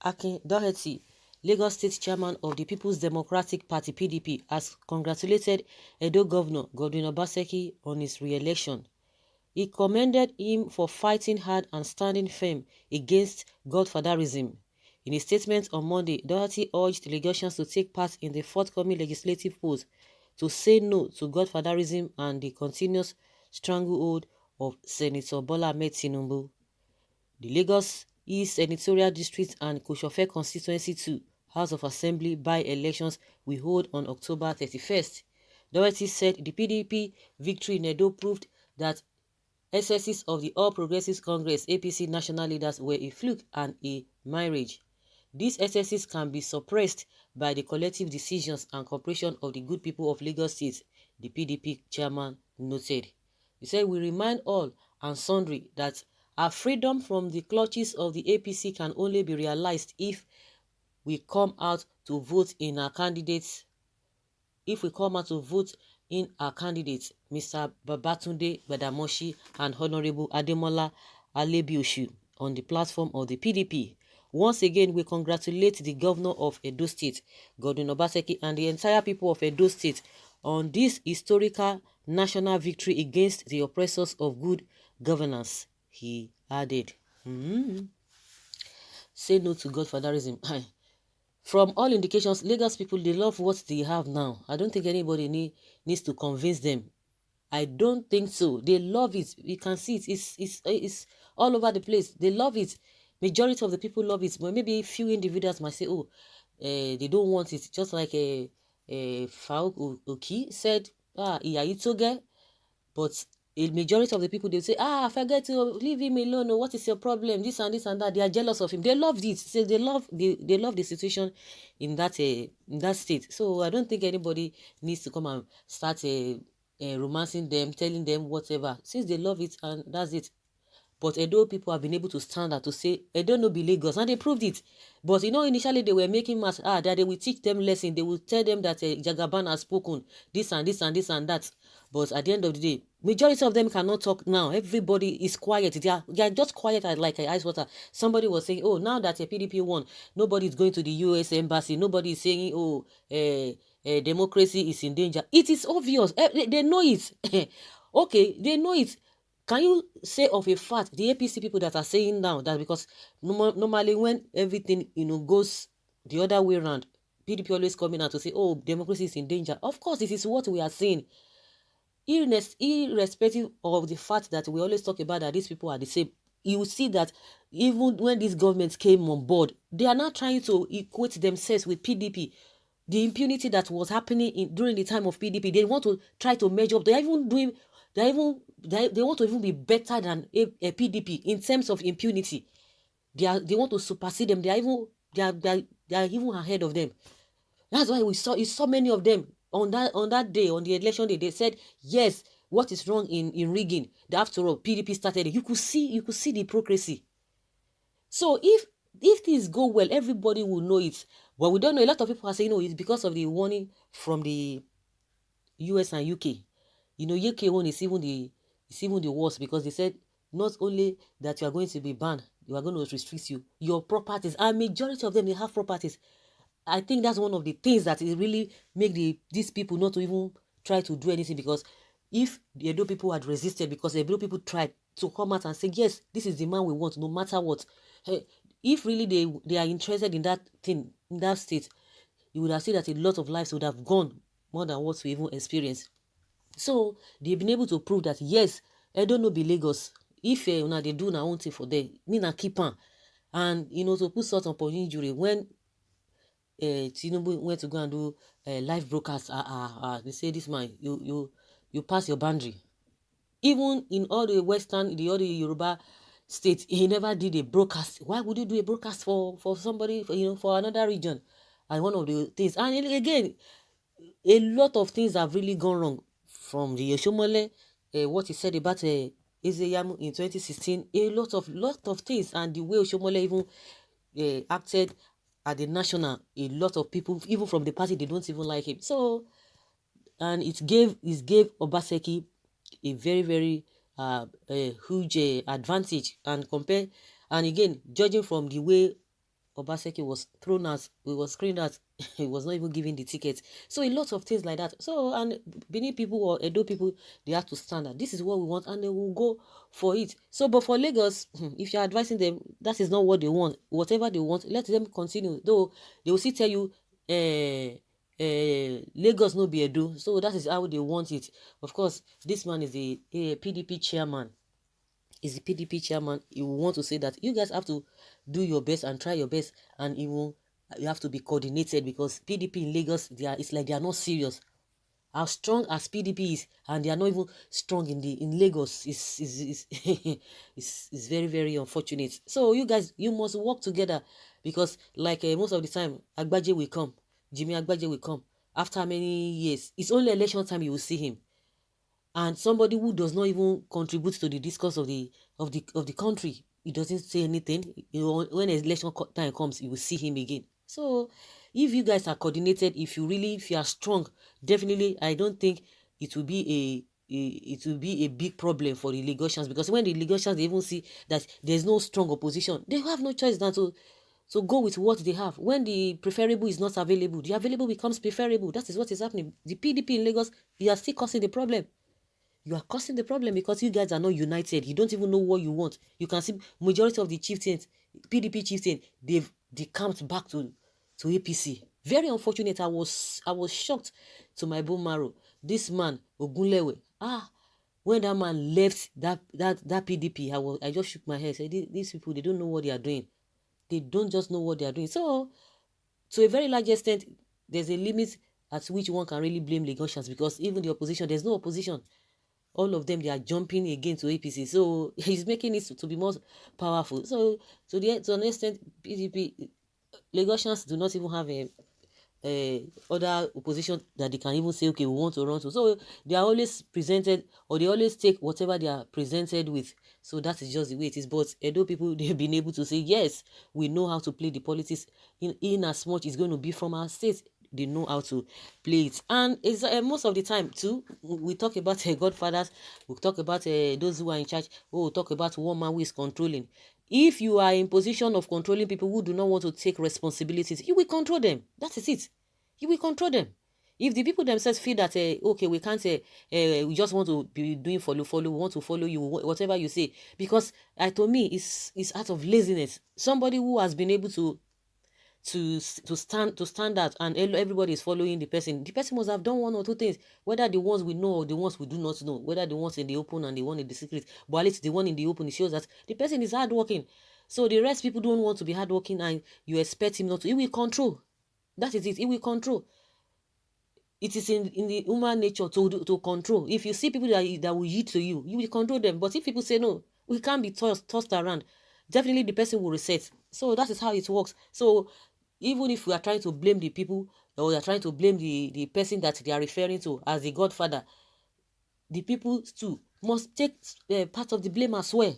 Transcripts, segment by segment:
Akin Doherty, Lagos State Chairman of the People's Democratic Party (PDP), has congratulated Edo Governor Godwin Obaseki on his re-election. He commended him for fighting hard and standing firm against godfatherism. In a statement on Monday, Doherty urged Lagosians to take part in the forthcoming legislative polls to say no to godfatherism and the continuous stranglehold of Senator Bola Ahmed Tinubu. The Lagos East Senatorial District and Koshofe Constituency 2 House of Assembly by-elections will hold on October 31st. Doherty said the PDP victory in Edo proved that excesses of the All Progressives Congress (APC) national leaders were a fluke and a mirage. These excesses can be suppressed by the collective decisions and cooperation of the good people of Lagos State, the PDP chairman noted. He said, "We remind all and sundry that our freedom from the clutches of the APC can only be realized if we come out to vote in our candidates Mr. Babatunde Gbadamoshi and Honorable Ademola Alebioshu on the platform of the PDP. Once again, we congratulate the governor of Edo State, Godwin Obaseki, and the entire people of Edo State on this historical national victory against the oppressors of good governance," he added. Say no to godfatherism. From all indications, Lagos people, they love what they have now. I don't think anybody needs to convince them. I don't think so. They love it. You can see it. It's all over the place. They love it. Majority of the people love it. But maybe few individuals might say, oh, they don't want it. Just like Farouk Oki said, yeah, it's okay. But a majority of the people, they say, forget to leave him alone. Oh, what is your problem? This and this and that. They are jealous of him. They loved it. So they love the situation in that state. So I don't think anybody needs to come and start romancing them, telling them whatever. Since they love it, and that's it. But Edo people have been able to stand out to say, Edo no be Lagos, and they proved it. But initially they were making mass, that they will teach them lesson. They will tell them that Jagaban has spoken this and this and this and that. But at the end of the day, majority of them cannot talk now. Everybody is quiet. They are just quiet like ice water. Somebody was saying, oh, now that a PDP won, nobody is going to the US embassy. Nobody is saying, oh, democracy is in danger. It is obvious. They know it. Okay, they know it. Can you say of a fact the APC people that are saying now that because normally when everything goes the other way around, PDP always coming out to say, oh, democracy is in danger. Of course, this is what we are saying. Irrespective of the fact that we always talk about that these people are the same, you will see that even when these governments came on board, they are not trying to equate themselves with PDP. The impunity that was happening during the time of PDP, they want to try to measure up. They want to even be better than a PDP in terms of impunity. They want to supersede them. They are even ahead of them. That's why you saw many of them on that day, on the election day. They said, yes, what is wrong in rigging? That after all, PDP started it. You could see the hypocrisy. So if things go well, everybody will know it. But we don't know. A lot of people are saying, no, it's because of the warning from the US and UK. UK one is even the worst, because they said not only that you are going to be banned, you are going to restrict your properties, and majority of them, they have properties. I think that's one of the things that it really make these people not to even try to do anything, because if the Edo people had resisted, because the Edo people tried to come out and say, yes, this is the man we want, no matter what. If really they are interested in that thing, in that state, you would have seen that a lot of lives would have gone more than what we even experienced. So they've been able to prove that, yes, Edo no be Lagos. If they do na own thing for them, Nina keep on. And to put sort upon injury, when Tinubu went to go and do live broadcast, they say, this man, you pass your boundary. Even in all the other Yoruba states, he never did a broadcast. Why would you do a broadcast for somebody, for another region? And one of the things, and again, a lot of things have really gone wrong, from the Yoshomole, what he said about Ezeyamu in 2016, a lot of things, and the way Yoshomole even acted at the national, a lot of people, even from the party, they don't even like him. So, and it gave Obaseki a very, very huge advantage, and again, judging from the way Obaseki was thrown out, he was screened out, he was not even given the ticket. So a lot of things like that. So, and Benin people or Edo people, they have to stand that this is what we want, and they will go for it. So, but for Lagos, if you're advising them, that is not what they want. Whatever they want, let them continue. Though they will still tell you, Lagos no be Edo. So that is how they want it. Of course, this man is a PDP chairman, is the PDP chairman. He will want to say that you guys have to do your best and try your best, and you have to be coordinated, because PDP in Lagos, it's like they are not serious. As strong as PDP is, and they are not even strong in Lagos, is very, very unfortunate. So you guys, you must work together, because like most of the time, Agbaje will come, Jimmy Agbaje will come. After many years, it's only election time you will see him, and somebody who does not even contribute to the discourse of the country. He doesn't say anything. When election time comes, you will see him again. So if you guys are coordinated, if you are strong, definitely I don't think it will be a big problem for the Lagosians, because when the Lagosians, they even see that there's no strong opposition, they have no choice than to go with what they have. When the preferable is not available, the available becomes preferable. That is what is happening. The PDP in Lagos, you are still causing the problem. You are causing the problem, because you guys are not united. You don't even know what you want. You can see majority of the chieftains, PDP chieftains, they've decamped back to APC. Very unfortunate. I was shocked to my bone marrow. This man Ogunlewe, when that man left that PDP, I just shook my head. Said, these people, they don't know what they are doing. They don't just know what they are doing. So to a very large extent, there's a limit at which one can really blame Lagosians, because even the opposition, there's no opposition. All of them, they are jumping again to APC. So he's making it to be more powerful. So to an extent, PDP, Lagosians do not even have other opposition that they can even say, okay, we want to run to. So they are always presented, or they always take whatever they are presented with. So that is just the way it is. But Edo people, they've been able to say, yes, we know how to play the politics, in as much it's going to be from our state. They know how to play it. And it's most of the time too, we talk about godfathers, we talk about those who are in charge, we talk about one man who is controlling. If you are in position of controlling people who do not want to take responsibilities, you will control them. That is it. You will control them. If the people themselves feel that, okay, we can't, we just want to be doing follow, we want to follow you, whatever you say. Because to me, it's out of laziness. Somebody who has been able to stand out, and everybody is following the person must have done one or two things, whether the ones we know or the ones we do not know, whether the ones in the open and the one in the secret. But at least the one in the open, it shows that the person is hardworking. So the rest people don't want to be hardworking, and you expect him not to. He will control. That is it. He will control. It is in the human nature to control. If you see people that will yield to you, you will control them. But if people say no, we can't be tossed around, definitely the person will reset. So that is how it works. So even if we are trying to blame the people, or we are trying to blame the person that they are referring to as the godfather, the people too must take part of the blame as well.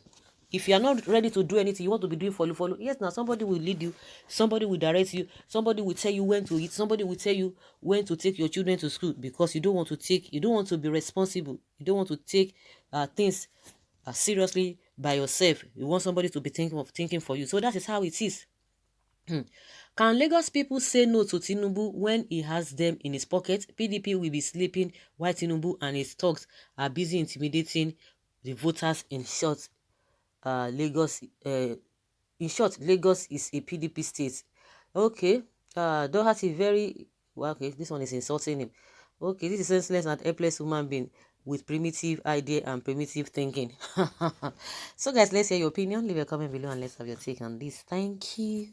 If you are not ready to do anything, you want to be doing follow. Yes, now somebody will lead you, somebody will direct you, somebody will tell you when to eat, somebody will tell you when to take your children to school, because you don't want to be responsible. You don't want to take things seriously by yourself. You want somebody to be thinking for you. So that is how it is. Can Lagos people say no to Tinubu when he has them in his pocket? PDP will be sleeping while Tinubu and his thugs are busy intimidating the voters. Lagos. In short, Lagos is a PDP state. Okay. Doherty very well. Okay, this one is insulting him. Okay, this is senseless and helpless human being with primitive idea and primitive thinking. So, guys, let's hear your opinion. Leave a comment below and let's have your take on this. Thank you.